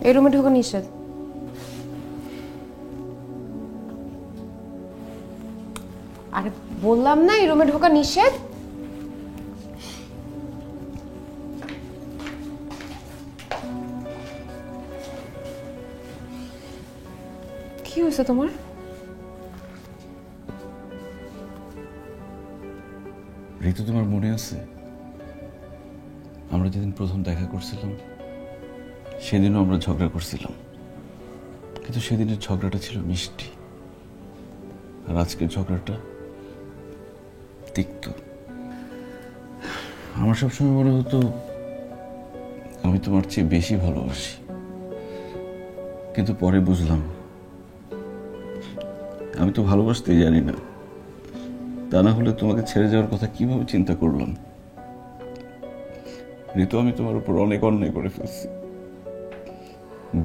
এই রুমে ঢোকা নিষেধ। আরে বললাম না এই রুমে ঢোকা নিষেধ। কি হয়েছে তোমার? ঋতু, তোমার মনে আছে আমরা যেদিন প্রথম দেখা করছিলাম সেদিনও আমরা ঝগড়া করছিলাম, কিন্তু সেদিনের ঝগড়াটা ছিল মিষ্টি, আর আজকের ঝগড়াটা তিক্ত। আমার সবসময় মনে হতো আমি তোমার চেয়ে বেশি ভালোবাসি, কিন্তু পরে বুঝলাম আমি তো ভালোবাসতেই জানি না। তা না হলে তোমাকে ছেড়ে যাওয়ার কথা কিভাবে চিন্তা করলাম? ঋতু, আমি তোমার উপর অনেক অন্যায় করে ফেলছি।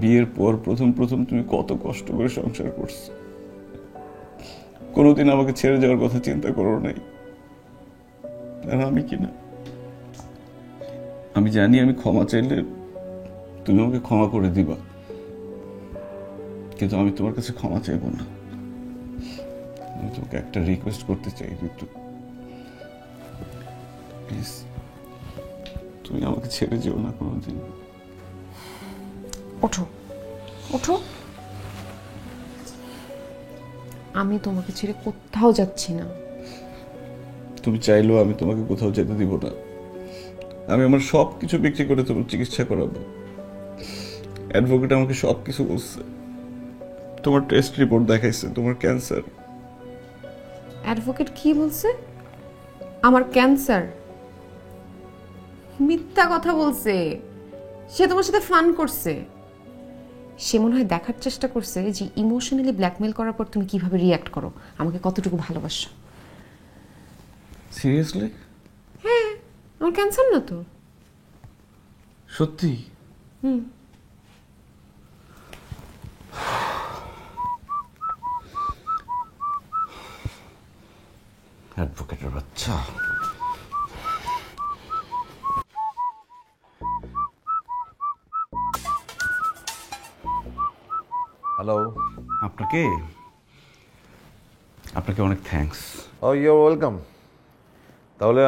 বিয়ের পর প্রথম প্রথম তুমি কত কষ্ট করে সংসার করছো, কোনোদিন আমাকে ছেড়ে যাওয়ার কথা চিন্তা করো নাই। আর আমি কিনা, আমি জানি আমি ক্ষমা চাইলে তুমি আমাকে ক্ষমা করে দিবা, কিন্তু আমি তোমার কাছে ক্ষমা চাইবো না। আমি তোমাকে একটা রিকোয়েস্ট করতে চাই ঋতু, প্লিজ তুমি আমাকে ছেড়ে যেও না কোনোদিন। ওঠো ওঠো, আমি তোমাকে ছেড়ে কোথাও যাচ্ছি না। তুমি চাইলেও আমি তোমাকে কোথাও যেতে দিব না। আমি আমার সব কিছু বিক্রি করে তোমার চিকিৎসা করাবো। অ্যাডভোকেট আমাকে সব কিছু বলছে, তোমার টেস্ট রিপোর্ট দেখাইছে তোমার ক্যান্সার। অ্যাডভোকেট কি বলছে? আমার ক্যান্সার? মিথ্যা কথা বলছে। সে তোমার সাথে ফান করছে। সে মনে হয় দেখার চেষ্টা করছে যে ইমোশনালি ব্ল্যাকমেল করার পর তুমি কিভাবে রিয়্যাক্ট করো, আমাকে কতটুকু ভালোবাসো। সিরিয়াসলি? হ্যাঁ, আমার ক্যান্সার না তো। সত্যি? অ্যাডভোকেটের বাচ্চা। হ্যালো। আপনাকে আপনাকে অনেক থ্যাঙ্কস। O you welcome. তাহলে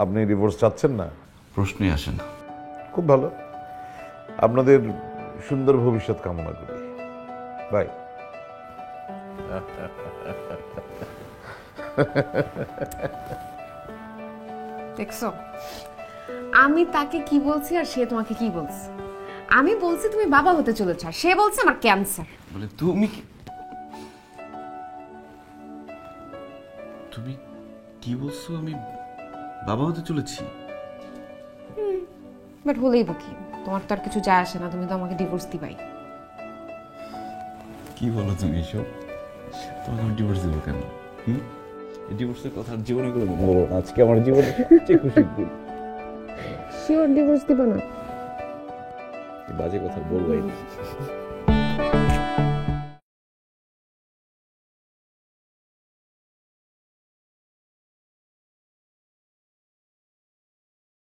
আপনি ডিভোর্স চাচ্ছেন না? প্রশ্নই আসে না। খুব ভালো, আপনাদের সুন্দর ভবিষ্যৎ কামনা করি। বাই। দেখছো আমি তাকে কি বলছি আর সে তোমাকে কি বলছে? আমি বলছি তুমি বাবা হতে চলেছ, আর সে বলছে আমার ক্যান্সার। বলে তুমি কি তুমি কি বলছো? আমি বাবা হতে চলেছি? বাট হলেই বা কি, তোমার তো আর কিছু যায় আসে না, তুমি তো আমাকে ডিভোর্স দিবাই। কি বলো তুমি এসব? তোমাকে আমি ডিভোর্স দেবো কেন? এই ডিভোর্সের কথা আর জীবনে করে বলো। আজকে আমার জীবনে সবচেয়ে খুশির দিন। শিওর ডিভোর্স দিবা না? বাজে কথা বলবাই না।